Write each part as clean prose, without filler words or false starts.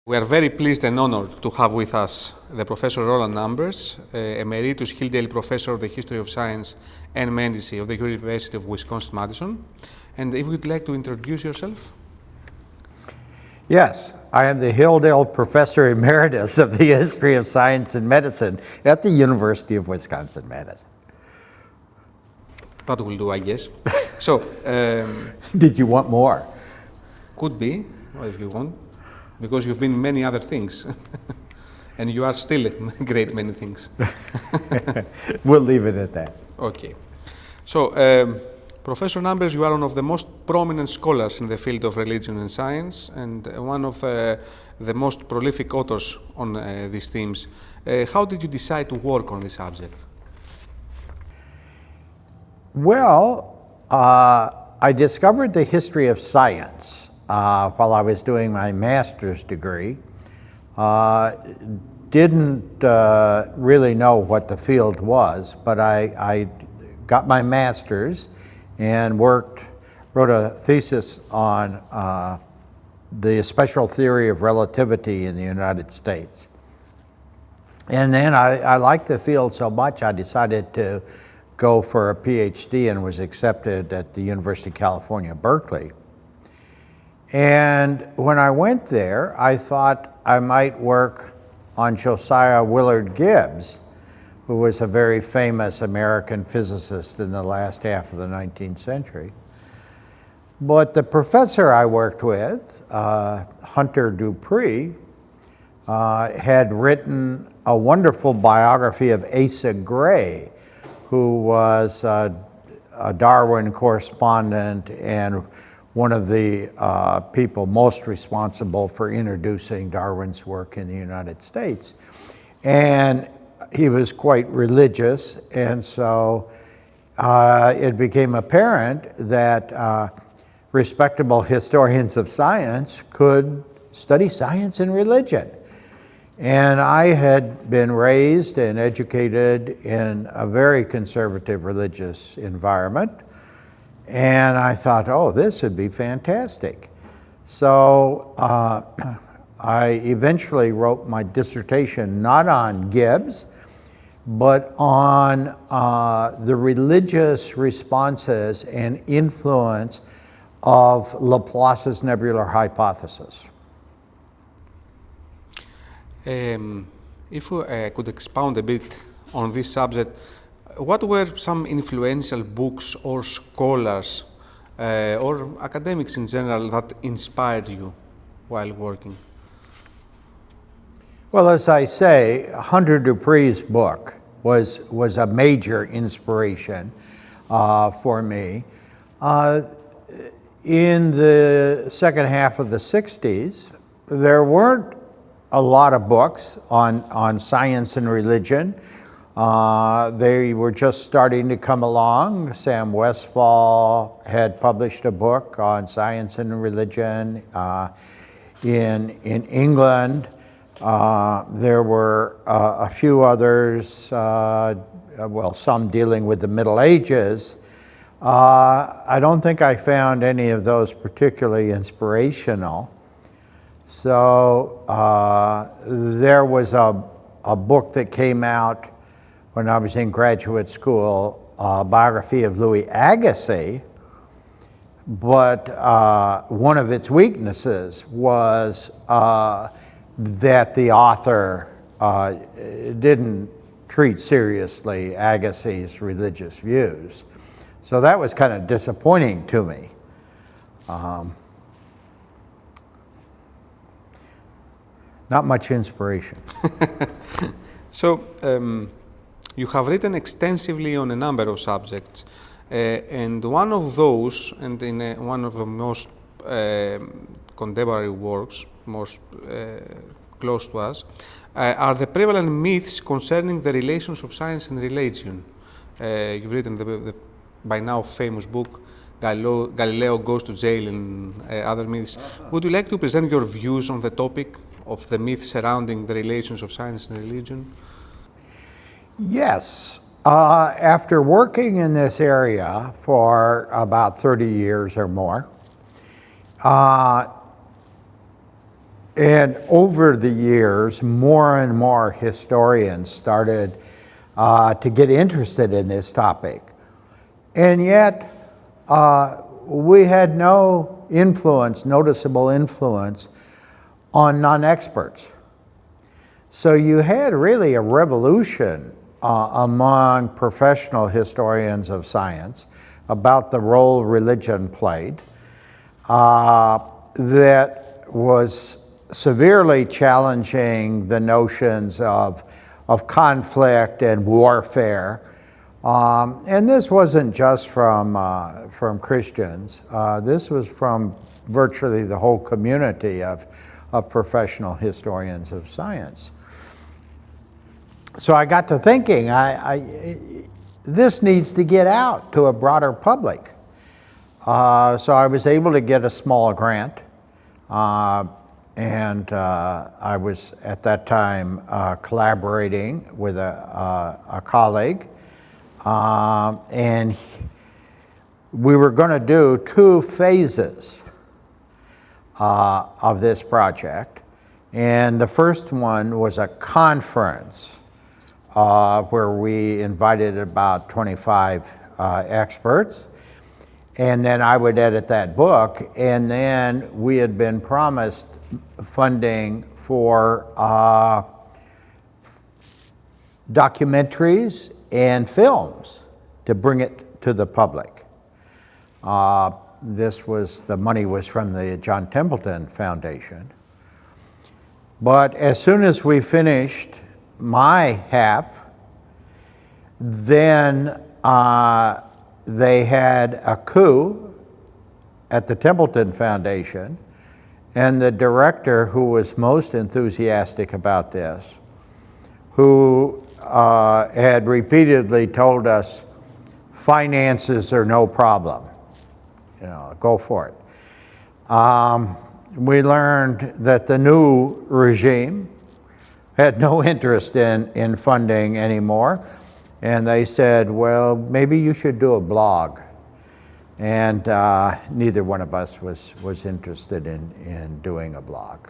We are very pleased and honored to have with us the Professor Ronald Numbers, Emeritus Hillsdale Professor of the History of Science and Medicine of the University of Wisconsin-Madison. And if you'd like to introduce yourself. Yes, I am the Hillsdale Professor Emeritus of the History of Science and Medicine at the University of Wisconsin-Madison. That will do, I guess. So, did you want more? Could be, if you want, because you've been many other things. And you are still a great many things. We'll leave it at that. Okay. So, Professor Numbers, you are one of the most prominent scholars in the field of religion and science, and one of the most prolific authors on these themes. How did you decide to work on this subject? Well, I discovered the history of science while I was doing my master's degree. Didn't really know what the field was, but I got my master's and wrote a thesis on the special theory of relativity in the United States. And then I liked the field so much I decided to go for a PhD and was accepted at the University of California, Berkeley. And when I went there, I thought I might work on Josiah Willard Gibbs, who was a very famous American physicist in the last half of the 19th century. But the professor I worked with, Hunter Dupree, had written a wonderful biography of Asa Gray, who was a Darwin correspondent and one of the people most responsible for introducing Darwin's work in the United States. And he was quite religious, and so it became apparent that respectable historians of science could study science and religion. And I had been raised and educated in a very conservative religious environment. And I thought, oh, this would be fantastic. So I eventually wrote my dissertation not on Gibbs, but on the religious responses and influence of Laplace's nebular hypothesis. If we could expound a bit on this subject, what were some influential books or scholars or academics in general that inspired you while working? Well, as I say, Hunter Dupree's book was a major inspiration for me. In the second half of the 60s, there weren't a lot of books on science and religion. They were just starting to come along. Sam Westphal had published a book on science and religion. In England, there were a few others, well, some dealing with the Middle Ages. I don't think I found any of those particularly inspirational. So there was a book that came out when I was in graduate school, a biography of Louis Agassiz, but one of its weaknesses was that the author didn't treat seriously Agassiz's religious views. So that was kind of disappointing to me. Not much inspiration. So, you have written extensively on a number of subjects, and one of those, and in one of the most contemporary works, most close to us, are the prevalent myths concerning the relations of science and religion. You've written the by now famous book, Galileo Goes to Jail, and other myths. Would you like to present your views on the topic of the myths surrounding the relations of science and religion? Yes. After working in this area for about 30 years or more, And over the years, more and more historians started to get interested in this topic. And yet, we had no influence, noticeable influence, on non-experts. So you had really a revolution among professional historians of science about the role religion played that was severely challenging the notions of conflict and warfare. And this wasn't just from Christians. This was from virtually the whole community of professional historians of science. So I got to thinking, this needs to get out to a broader public. So I was able to get a small grant, and I was at that time collaborating with a colleague, and we were going to do 2 phases of this project. And the first one was a conference where we invited about 25 experts. And then I would edit that book. And then we had been promised funding for documentaries and films to bring it to the public. The money was from the John Templeton Foundation. But as soon as we finished my half, then they had a coup at the Templeton Foundation, and the director who was most enthusiastic about this, who had repeatedly told us, finances are no problem, go for it. We learned that the new regime had no interest in funding anymore. And they said, well, maybe you should do a blog. And neither one of us was interested in doing a blog.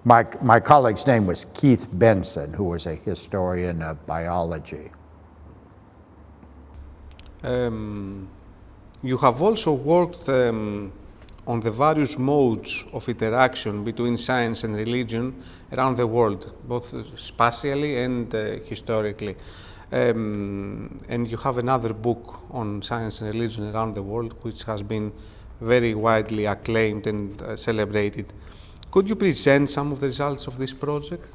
My colleague's name was Keith Benson, who was a historian of biology. You have also worked on the various modes of interaction between science and religion around the world, both spatially and historically. And you have another book on science and religion around the world, which has been very widely acclaimed and celebrated. Could you present some of the results of this project?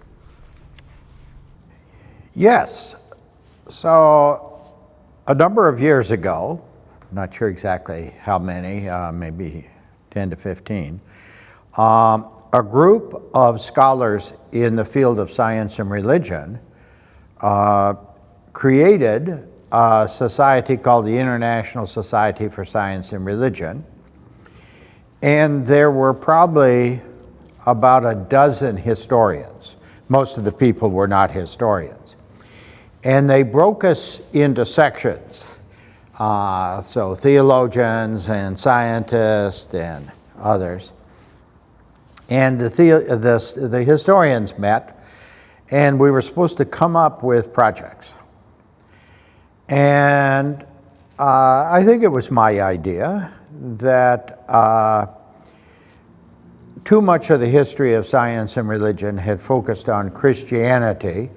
Yes. So, a number of years ago, not sure exactly how many, maybe 10 to 15, a group of scholars in the field of science and religion created a society called the International Society for Science and Religion. And there were probably about a dozen historians. Most of the people were not historians. And they broke us into sections. So theologians and scientists and others. And the historians met, and we were supposed to come up with projects. And I think it was my idea that too much of the history of science and religion had focused on Christianity,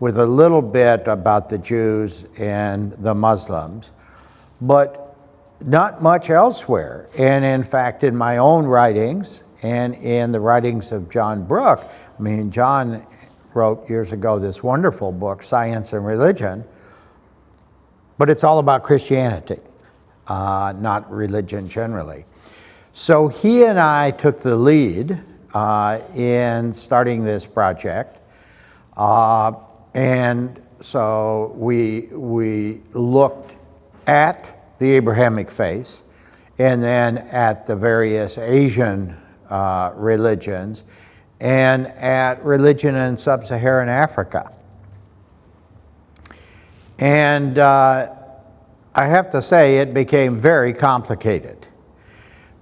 with a little bit about the Jews and the Muslims, but not much elsewhere. And in fact, in my own writings and in the writings of John Brooke, John wrote years ago this wonderful book, Science and Religion, but it's all about Christianity, not religion generally. So he and I took the lead in starting this project. And so we looked at the Abrahamic faith and then at the various Asian religions and at religion in sub-Saharan Africa. And I have to say it became very complicated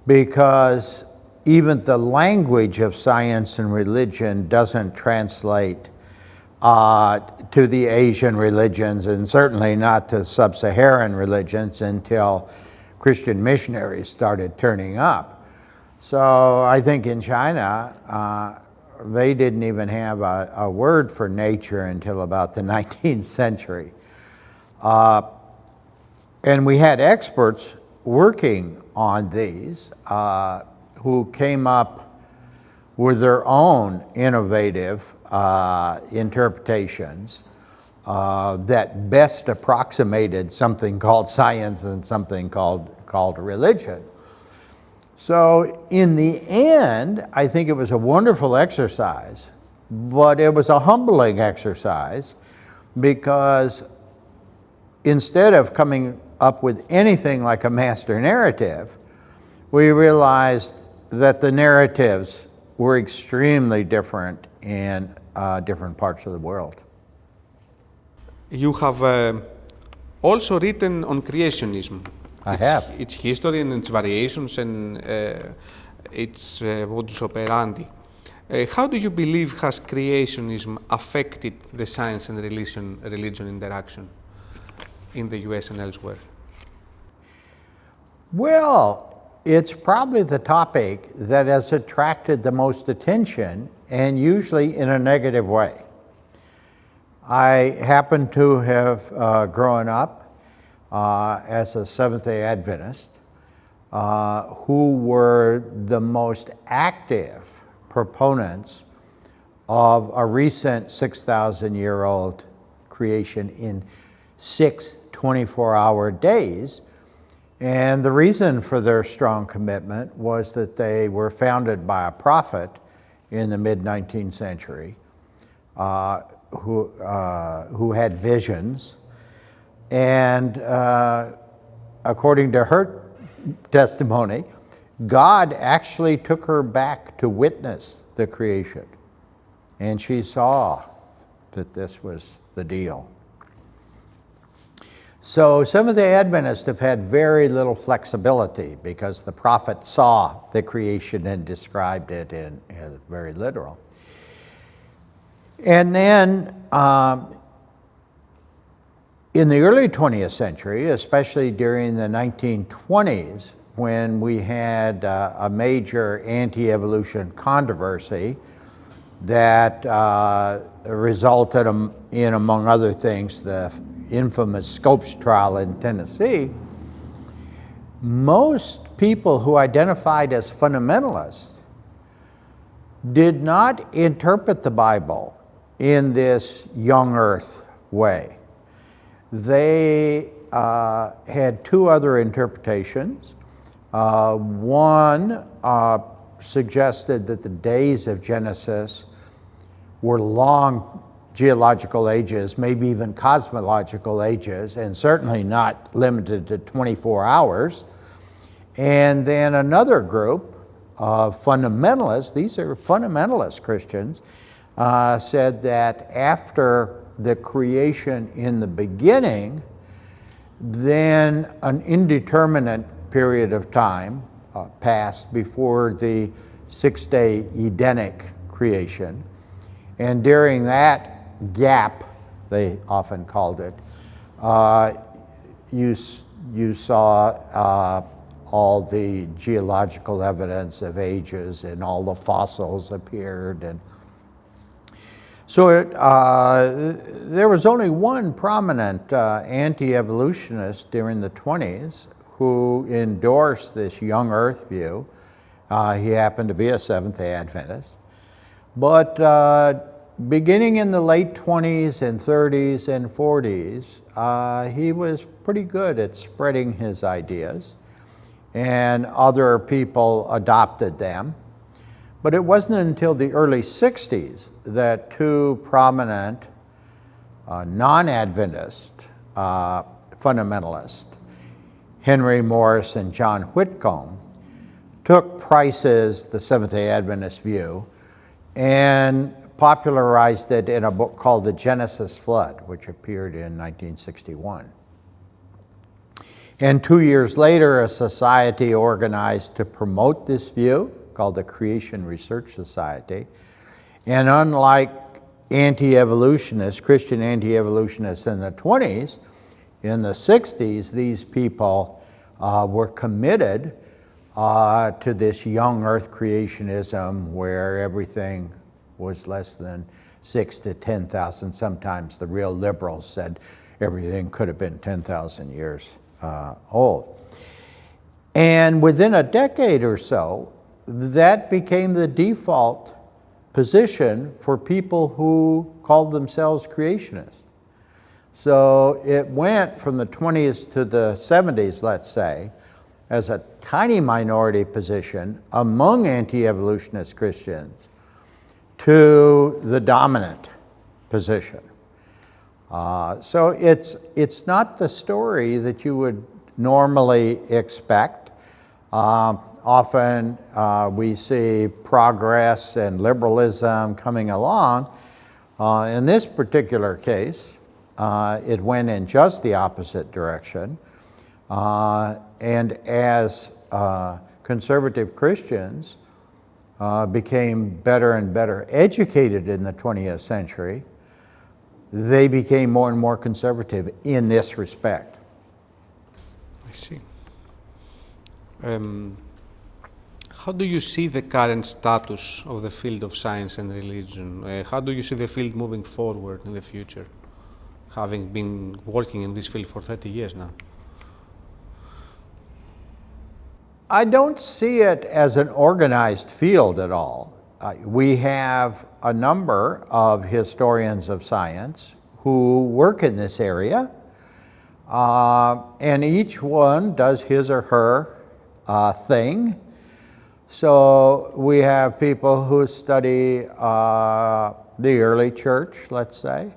because even the language of science and religion doesn't translate to the Asian religions, and certainly not to sub-Saharan religions until Christian missionaries started turning up. So I think in China, they didn't even have a word for nature until about the 19th century. And we had experts working on these who came up with their own innovative interpretations that best approximated something called science and something called religion. So in the end, I think it was a wonderful exercise, but it was a humbling exercise because instead of coming up with anything like a master narrative, we realized that the narratives were extremely different in different parts of the world. You have also written on creationism. I have. Its history and its variations and its modus operandi. How do you believe has creationism affected the science and religion interaction in the US and elsewhere? Well, it's probably the topic that has attracted the most attention, and usually in a negative way. I happen to have grown up as a Seventh-day Adventist, who were the most active proponents of a recent 6,000-year-old creation in 6 24-hour days. And the reason for their strong commitment was that they were founded by a prophet in the mid-19th century who had visions. And according to her testimony, God actually took her back to witness the creation. And she saw that this was the deal. So Seventh-day Adventists have had very little flexibility because the prophet saw the creation and described it in very literal. And then in the early 20th century, especially during the 1920s, when we had a major anti-evolution controversy that resulted in, among other things, the infamous Scopes trial in Tennessee, most people who identified as fundamentalists did not interpret the Bible in this young earth way. They had two other interpretations. One suggested that the days of Genesis were long geological ages, maybe even cosmological ages, and certainly not limited to 24 hours. And then another group of fundamentalists, these are fundamentalist Christians, said that after the creation in the beginning, then an indeterminate period of time passed before the six-day Edenic creation. And during that gap, they often called it, you saw all the geological evidence of ages and all the fossils appeared. And so there was only one prominent anti-evolutionist during the 20s who endorsed this young earth view. He happened to be a Seventh-day Adventist. But beginning in the late 20s and 30s and 40s, he was pretty good at spreading his ideas, and other people adopted them. But it wasn't until the early 60s that two prominent non-Adventist fundamentalists, Henry Morris and John Whitcomb, took Price's The Seventh-day Adventist View and popularized it in a book called The Genesis Flood, which appeared in 1961. And 2 years later, a society organized to promote this view called the Creation Research Society. And unlike anti-evolutionists, Christian anti-evolutionists in the 20s, in the 60s, these people were committed to this young earth creationism where everything was less than 6,000 to 10,000. Sometimes the real liberals said everything could have been 10,000 years old. And within a decade or so, that became the default position for people who called themselves creationists. So it went from the 20s to the 70s, let's say, as a tiny minority position among anti-evolutionist Christians to the dominant position. So it's not the story that you would normally expect. Often we see progress and liberalism coming along. In this particular case, it went in just the opposite direction. And as conservative Christians became better and better educated in the 20th century, they became more and more conservative in this respect. I see. How do you see the current status of the field of science and religion? How do you see the field moving forward in the future, having been working in this field for 30 years now? I don't see it as an organized field at all. We have a number of historians of science who work in this area, and each one does his or her thing. So we have people who study the early church, let's say,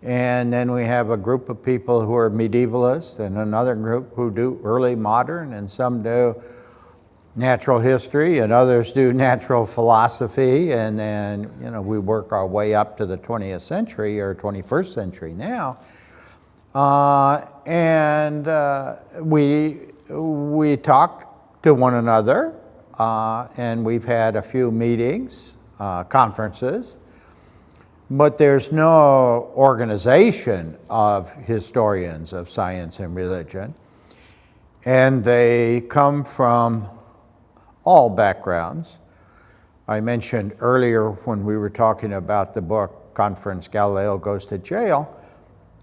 and then we have a group of people who are medievalists, and another group who do early modern, and some do natural history, and others do natural philosophy, and then we work our way up to the 20th century or 21st century now, and we talk to one another, and we've had a few meetings, conferences, but there's no organization of historians of science and religion, and they come from all backgrounds. I mentioned earlier when we were talking about the book Conference Galileo Goes to Jail,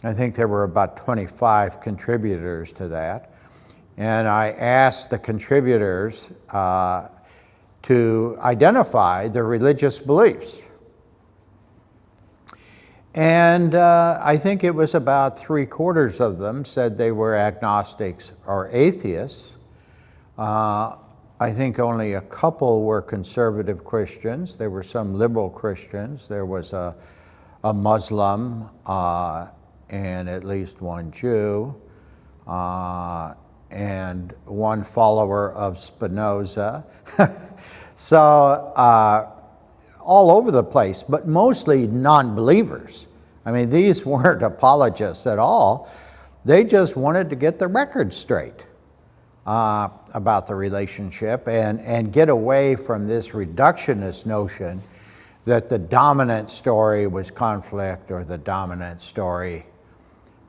I think there were about 25 contributors to that. And I asked the contributors to identify their religious beliefs. And I think it was about 3/4 of them said they were agnostics or atheists. I think only a couple were conservative Christians. There were some liberal Christians. There was a Muslim and at least one Jew and one follower of Spinoza. So all over the place, but mostly non-believers. I mean, these weren't apologists at all. They just wanted to get the record straight about the relationship and get away from this reductionist notion that the dominant story was conflict or the dominant story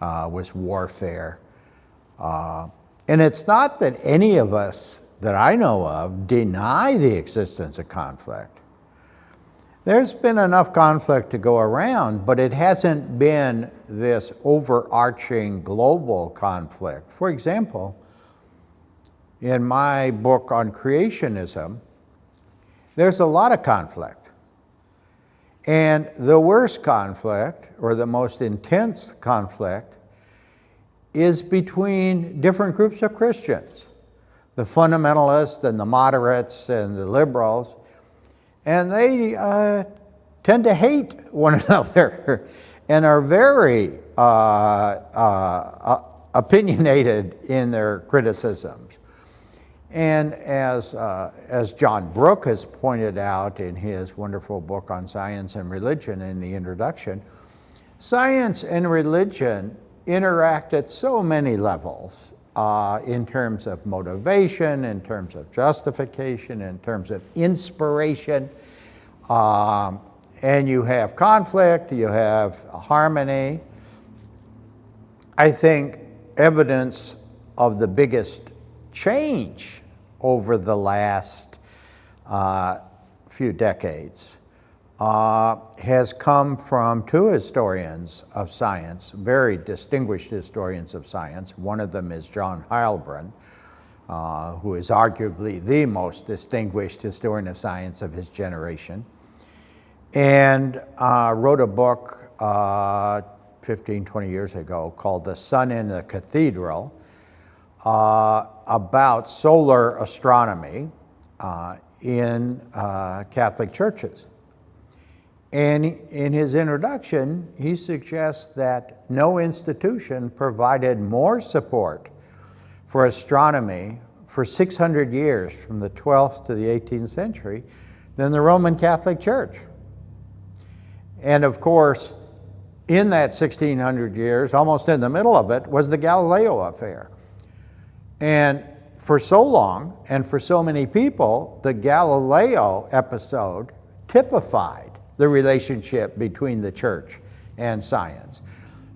was warfare. And it's not that any of us that I know of deny the existence of conflict. There's been enough conflict to go around, but it hasn't been this overarching global conflict. For example, in my book on creationism, there's a lot of conflict. And the worst conflict, or the most intense conflict, is between different groups of Christians, the fundamentalists and the moderates and the liberals, and they tend to hate one another and are very opinionated in their criticisms. And as John Brooke has pointed out in his wonderful book on science and religion in the introduction, science and religion interact at so many levels in terms of motivation, in terms of justification, in terms of inspiration. And you have conflict, you have harmony. I think evidence of the biggest change over the last few decades has come from two historians of science, very distinguished historians of science. One of them is John Heilbron, who is arguably the most distinguished historian of science of his generation, and wrote a book 15, 20 years ago called The Sun in the Cathedral, about solar astronomy in Catholic churches. And in his introduction, he suggests that no institution provided more support for astronomy for 600 years, from the 12th to the 18th century, than the Roman Catholic Church. And of course, in that 1600 years, almost in the middle of it, was the Galileo affair. And for so long, and for so many people, the Galileo episode typified the relationship between the church and science.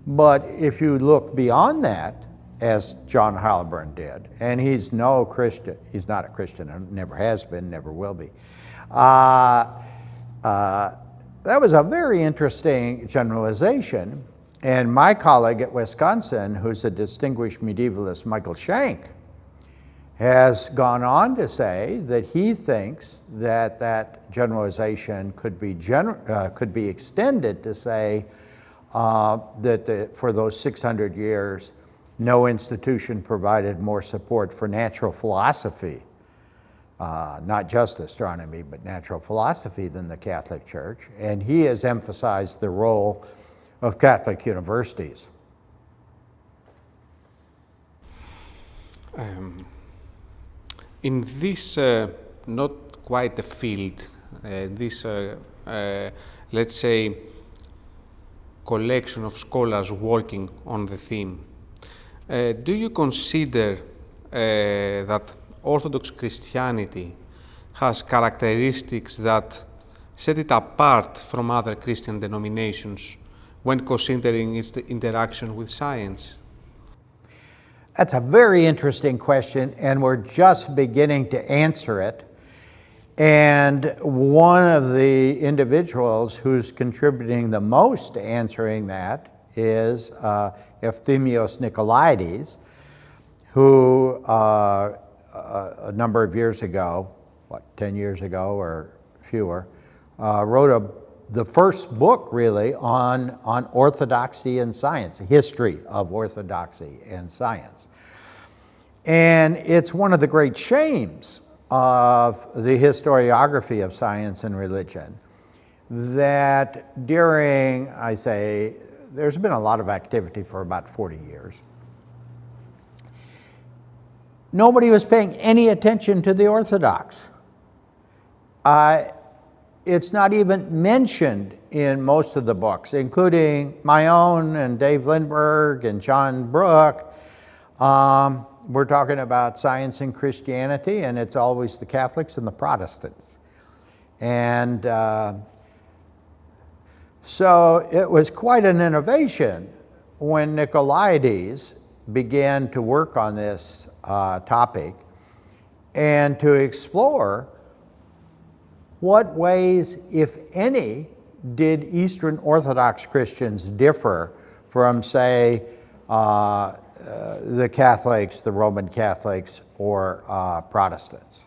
But if you look beyond that, as John Heilbron did, and he's no Christian, he's not a Christian, never has been, never will be. That was a very interesting generalization. And my colleague at Wisconsin, who's a distinguished medievalist, Michael Schenck, has gone on to say that he thinks that that generalization could be extended to say that for those 600 years, no institution provided more support for natural philosophy, not just astronomy, but natural philosophy, than the Catholic Church. And he has emphasized the role of Catholic universities. In this, not quite a field, this, let's say, collection of scholars working on the theme, do you consider that Orthodox Christianity has characteristics that set it apart from other Christian denominations when considering its interaction with science? That's a very interesting question, and we're just beginning to answer it. And one of the individuals who's contributing the most to answering that is Efthymios Nikolaides, who a number of years ago, 10 years ago or fewer, wrote the first book really on orthodoxy and science, the history of orthodoxy and science. And it's one of the great shames of the historiography of science and religion that during, I say, there's been a lot of activity for about 40 years. Nobody was paying any attention to the Orthodox. It's not even mentioned in most of the books, including my own and Dave Lindbergh and John Brooke. We're talking about science and Christianity, and it's always the Catholics and the Protestants. And so it was quite an innovation when Nikolaides began to work on this topic and to explore what ways, if any, did Eastern Orthodox Christians differ from, say, the Catholics, the Roman Catholics, or Protestants.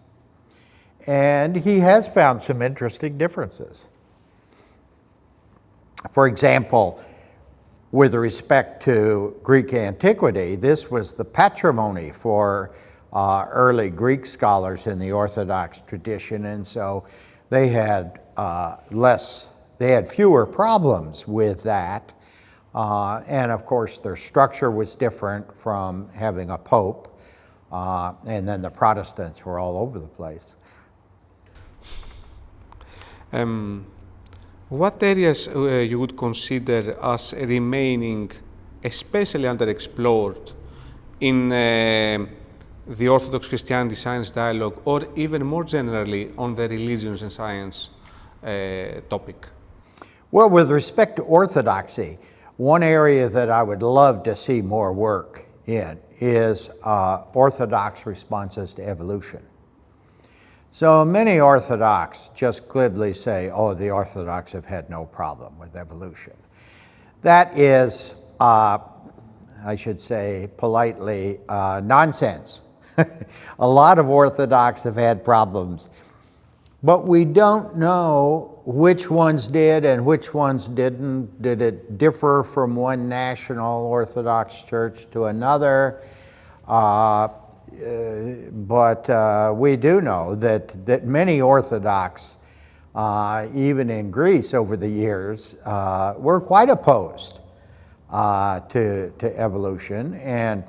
And he has found some interesting differences. For example, with respect to Greek antiquity, this was the patrimony for early Greek scholars in the Orthodox tradition, and so they had fewer problems with that. And of course, their structure was different from having a pope, and then the Protestants were all over the place. What areas you would consider as remaining especially underexplored in the Orthodox Christianity science dialogue, or even more generally on the religions and science topic? Well, with respect to orthodoxy, one area that I would love to see more work in is orthodox responses to evolution. So many Orthodox just glibly say, oh, the Orthodox have had no problem with evolution. That is, I should say politely, nonsense. A lot of Orthodox have had problems, but we don't know which ones did and which ones didn't. Did it differ from one national Orthodox church to another? But we do know that many Orthodox, even in Greece over the years, were quite opposed to evolution, and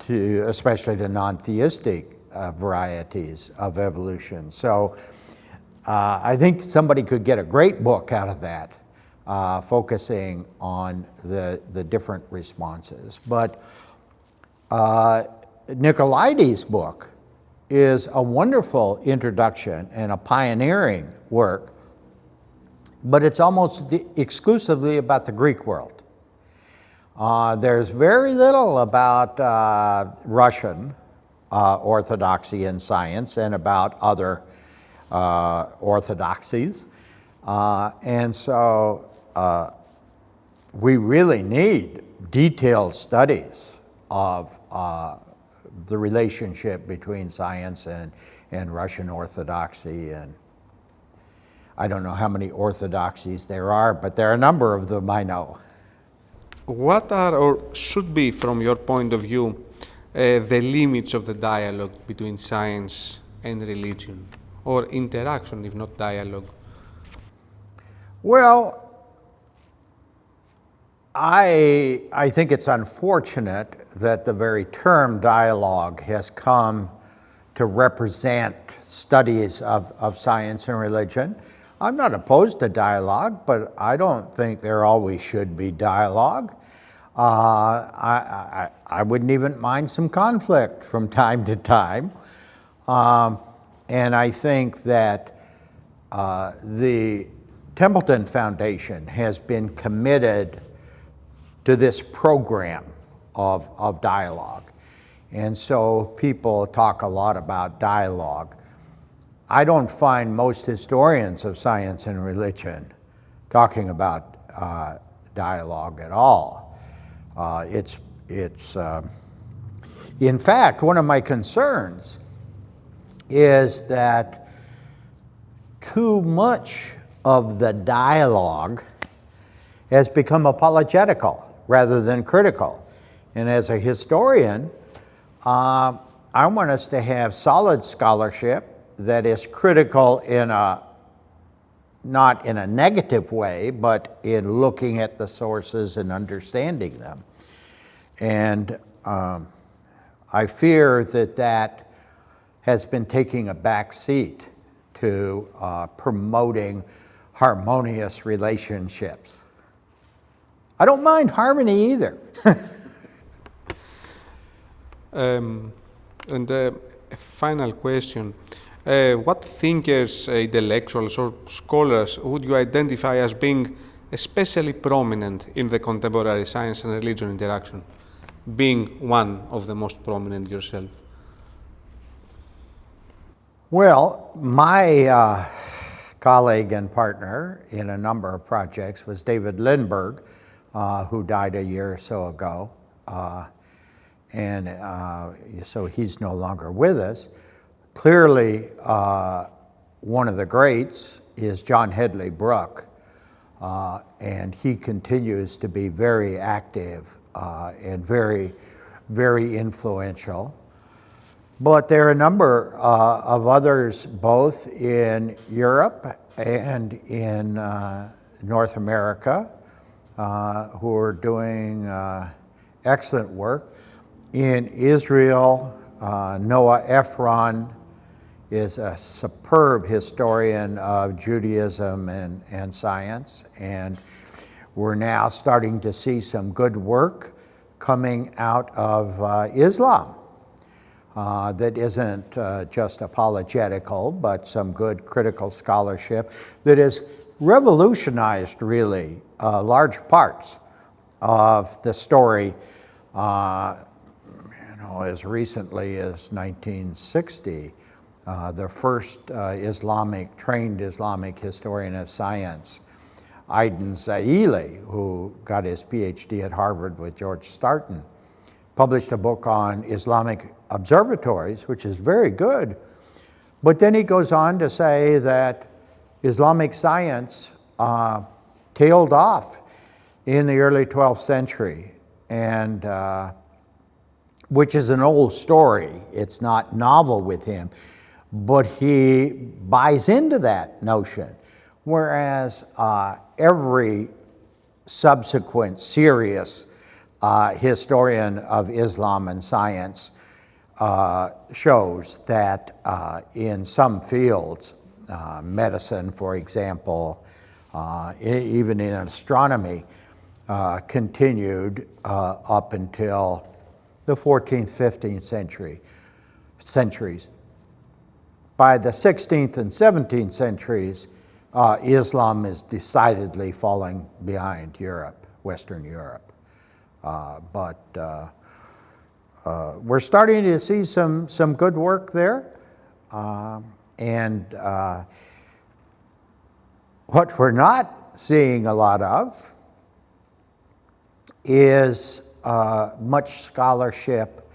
especially to non-theistic varieties of evolution. So I think somebody could get a great book out of that, focusing on the different responses. But Nicolaides' book is a wonderful introduction and a pioneering work, but it's almost exclusively about the Greek world. There's very little about Russian orthodoxy in science and about other orthodoxies. And so we really need detailed studies of the relationship between science and Russian orthodoxy. And I don't know how many orthodoxies there are, but there are a number of them I know. What are, or should be, from your point of view, the limits of the dialogue between science and religion, or interaction, if not dialogue? Well, I think it's unfortunate that the very term dialogue has come to represent studies of science and religion. I'm not opposed to dialogue, but I don't think there always should be dialogue. I wouldn't even mind some conflict from time to time. And I think that the Templeton Foundation has been committed to this program of dialogue. And so people talk a lot about dialogue. I don't find most historians of science and religion talking about dialogue at all. In fact, one of my concerns is that too much of the dialogue has become apologetical rather than critical. And as a historian, I want us to have solid scholarship that is critical not in a negative way, but in looking at the sources and understanding them. And I fear that has been taking a back seat to promoting harmonious relationships. I don't mind harmony either. And a final question. What thinkers, intellectuals, or scholars would you identify as being especially prominent in the contemporary science and religion interaction, being one of the most prominent yourself? Well, my colleague and partner in a number of projects was David Lindbergh, who died a year or so ago. So he's no longer with us. Clearly, one of the greats is John Hedley Brooke, and he continues to be very active and very, very influential. But there are a number of others, both in Europe and in North America, who are doing excellent work. In Israel, Noah Ephron is a superb historian of Judaism and science, and we're now starting to see some good work coming out of Islam that isn't just apologetical, but some good critical scholarship that has revolutionized really large parts of the story, as recently as 1960. The first trained Islamic historian of science, Aydin Zaili, who got his PhD at Harvard with George Starton, published a book on Islamic observatories, which is very good. But then he goes on to say that Islamic science tailed off in the early 12th century, and which is an old story. It's not novel with him, but he buys into that notion. Whereas every subsequent serious historian of Islam and science shows that in some fields, medicine, for example, even in astronomy, continued up until the 14th, 15th centuries. By the 16th and 17th centuries, Islam is decidedly falling behind Europe, Western Europe. But we're starting to see some good work there. And what we're not seeing a lot of is much scholarship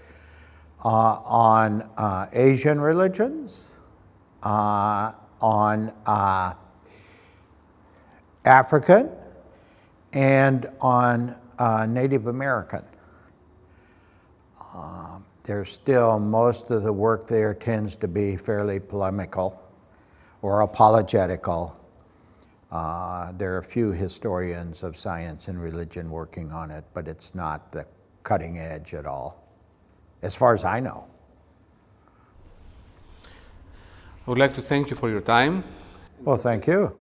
on Asian religions, on African, and on Native American. There's still, most of the work there tends to be fairly polemical or apologetical. There are a few historians of science and religion working on it, but it's not the cutting edge at all, as far as I know. I would like to thank you for your time. Well, thank you.